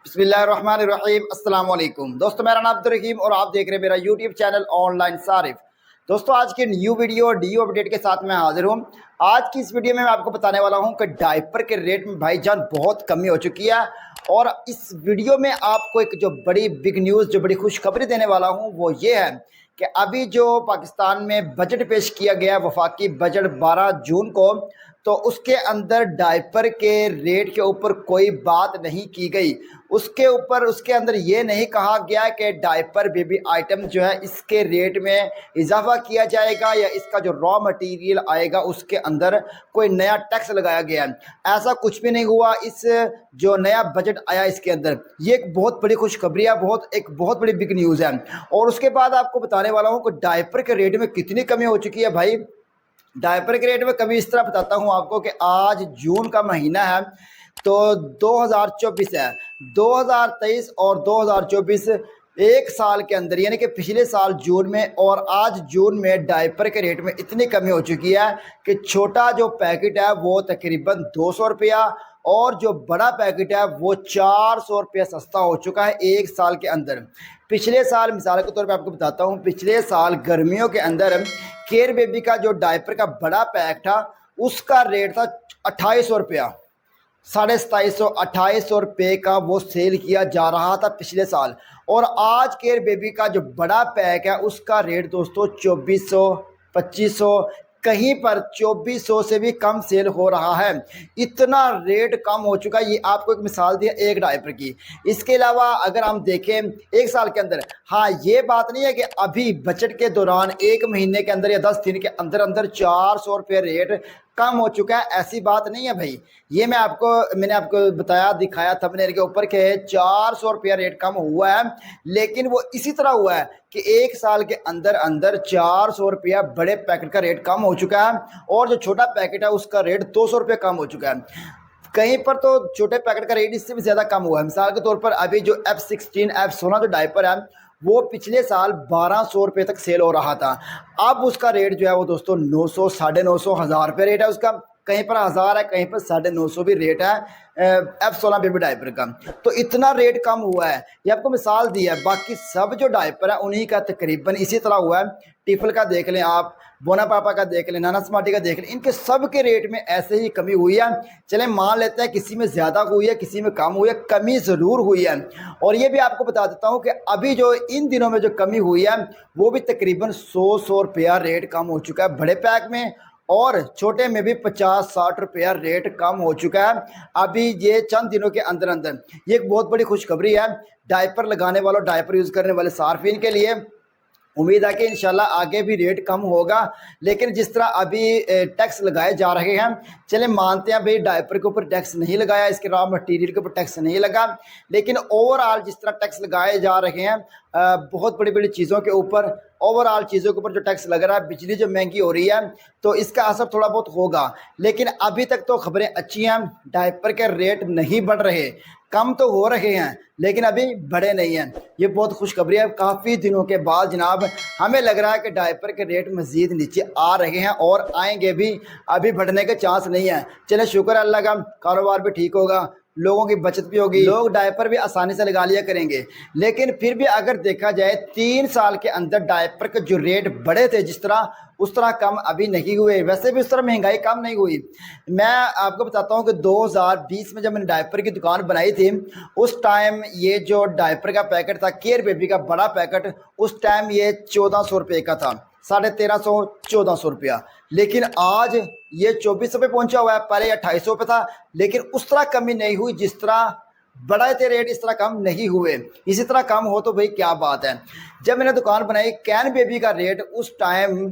बिस्मिल्लाहिर्रहमानिर्रहीम अस्सलाम वालेकुम दोस्तों, मेरा नाम अब्दुल रहीम और आप देख रहे हैं मेरा यूट्यूब चैनल ऑनलाइन सारिफ। दोस्तों, आज की न्यू वीडियो डी अपडेट के साथ मैं हाजिर हूँ। आज की इस वीडियो में मैं आपको बताने वाला हूँ कि डायपर के रेट में भाईजान बहुत कमी हो चुकी है। और इस वीडियो में आपको एक जो बड़ी बिग न्यूज़, जो बड़ी खुशखबरी देने वाला हूँ वो ये है कि अभी जो पाकिस्तान में बजट पेश किया गया, वफाकी बजट 12 जून को, तो उसके अंदर डायपर के रेट के ऊपर कोई बात नहीं की गई। उसके अंदर ये नहीं कहा गया कि डायपर बेबी आइटम जो है इसके रेट में इजाफा किया जाएगा या इसका जो रॉ मटेरियल आएगा उसके अंदर कोई नया टैक्स लगाया गया है। ऐसा कुछ भी नहीं हुआ। इस जो नया बजट आया इसके अंदर ये एक बहुत बड़ी खुशखबरी है, एक बहुत बड़ी बिग न्यूज़ है। और उसके बाद आपको बताने वाला हूँ कि डायपर के रेट में कितनी कमी हो चुकी है। भाई, डायपर के रेट में कभी इस तरह बताता हूँ आपको कि आज जून का महीना है, तो 2024 है। 2023 और 2024 एक साल के अंदर, यानी कि पिछले साल जून में और आज जून में डायपर के रेट में इतनी कमी हो चुकी है कि छोटा जो पैकेट है वो तकरीबन 200 रुपया और जो बड़ा पैकेट है वो 400 रुपया सस्ता हो चुका है एक साल के अंदर। पिछले साल, मिसाल के तौर पे आपको बताता हूँ, पिछले साल गर्मियों के अंदर केयर बेबी का जो डायपर का बड़ा पैक था उसका रेट था 2800 रुपया, 2750, 2800 रुपये का वो सेल किया जा रहा था पिछले साल। और आज केयर बेबी का जो बड़ा पैक है उसका रेट दोस्तों 2400, 2500, कहीं पर 2400 से भी कम सेल हो रहा है। इतना रेट कम हो चुका है। ये आपको एक मिसाल दी एक डायपर की। इसके अलावा अगर हम देखें एक साल के अंदर, हाँ, ये बात नहीं है कि अभी बजट के दौरान एक महीने के अंदर या 10 दिन के अंदर अंदर 400 रुपये रेट कम हो चुका है, ऐसी बात नहीं है भाई। ये मैंने आपको बताया, दिखाया थंबनेल के ऊपर के 400 रुपया रेट कम हुआ है, लेकिन वो इसी तरह हुआ है कि एक साल के अंदर अंदर 400 रुपया बड़े पैकेट का रेट कम हो चुका है और जो छोटा पैकेट है उसका रेट 200 रुपये कम हो चुका है। कहीं पर तो छोटे पैकेट का रेट इससे भी ज़्यादा कम हुआ है। मिसाल के तौर पर अभी जो F16, F16 जो डायपर है वो पिछले साल 1200 रुपये तक सेल हो रहा था। अब उसका रेट जो है वो दोस्तों 900, 950, 1000 रुपये रेट है उसका। कहीं पर 1000 है, कहीं पर 950 भी रेट है F16 बेबी डायपर का। तो इतना रेट कम हुआ है। ये आपको मिसाल दी है। बाकी सब जो डायपर है उन्हीं का तकरीबन इसी तरह हुआ है। टिफल का देख लें आप, बोना पापा का देख लें, नाना स्मार्टी का देख लें, इनके सब के रेट में ऐसे ही कमी हुई है। चलें मान लेते हैं किसी में ज़्यादा हुई है, किसी में कम हुई है, कमी ज़रूर हुई है। और ये भी आपको बता देता हूँ कि अभी जो इन दिनों में जो कमी हुई है वो भी तकरीबन 100 रुपया रेट कम हो चुका है बड़े पैक में, और छोटे में भी 50-60 रुपया रेट कम हो चुका है अभी ये चंद दिनों के अंदर अंदर। ये एक बहुत बड़ी खुशखबरी है डायपर लगाने वालों, डायपर यूज़ करने वाले सार्फिन के लिए। उम्मीद है कि इंशाल्लाह आगे भी रेट कम होगा। लेकिन जिस तरह अभी टैक्स लगाए जा रहे हैं, चले मानते हैं भाई डायपर के ऊपर टैक्स नहीं लगाया, इसके रॉ मटेरियल के ऊपर टैक्स नहीं लगा, लेकिन ओवरऑल जिस तरह टैक्स लगाए जा रहे हैं बहुत बड़ी बड़ी चीज़ों के ऊपर, ओवरऑल चीज़ों के ऊपर जो टैक्स लग रहा है, बिजली जो महंगी हो रही है, तो इसका असर थोड़ा बहुत होगा। लेकिन अभी तक तो खबरें अच्छी हैं, डायपर के रेट नहीं बढ़ रहे, कम तो हो रहे हैं लेकिन अभी बढ़े नहीं हैं। ये बहुत खुशखबरी है। काफ़ी दिनों के बाद जनाब हमें लग रहा है कि डायपर के रेट मज़ीद नीचे आ रहे हैं और आएंगे भी, अभी बढ़ने के चांस नहीं है। चले शुक्र अल्लाह का, कारोबार भी ठीक होगा, लोगों की बचत भी होगी, लोग डायपर भी आसानी से लगा लिया करेंगे। लेकिन फिर भी अगर देखा जाए 3 साल के अंदर डायपर के जो रेट बढ़े थे जिस तरह, उस तरह कम अभी नहीं हुए। वैसे भी उस तरह महंगाई कम नहीं हुई। मैं आपको बताता हूँ कि 2020 में जब मैंने डायपर की दुकान बनाई थी उस टाइम ये जो डायपर का पैकेट था, केयर बेबी का बड़ा पैकेट, उस टाइम ये 1400 रुपये का था, 1350, 1400 रुपया। लेकिन आज ये 2400 पे पहुंचा हुआ है। पहले 2800 पे था, लेकिन उस तरह कमी नहीं हुई जिस तरह बढ़ाए थे रेट, इस तरह कम नहीं हुए। इसी तरह कम हो तो भाई क्या बात है। जब मैंने दुकान बनाई, कैन बेबी का रेट उस टाइम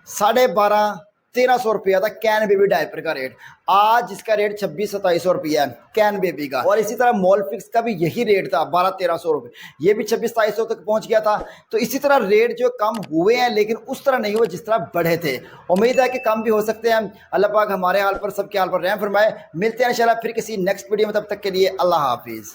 1200-1300 रुपया था कैन बेबी डायपर का रेट। आज इसका रेट 2600-2700 रुपया है कैन बेबी का। और इसी तरह मॉल फिक्स का भी यही रेट था 1200-1300 रुपये, ये भी 2600-2700 तक पहुंच गया था। तो इसी तरह रेट जो कम हुए हैं लेकिन उस तरह नहीं हुए जिस तरह बढ़े थे। उम्मीद है कि कम भी हो सकते हैं। अल्लाह पाक हमारे हाल पर, सबके हाल पर रहम फरमाए। मिलते हैं इंशाल्लाह फिर किसी नेक्स्ट वीडियो में, तब तक के लिए अल्लाह हाफिज़।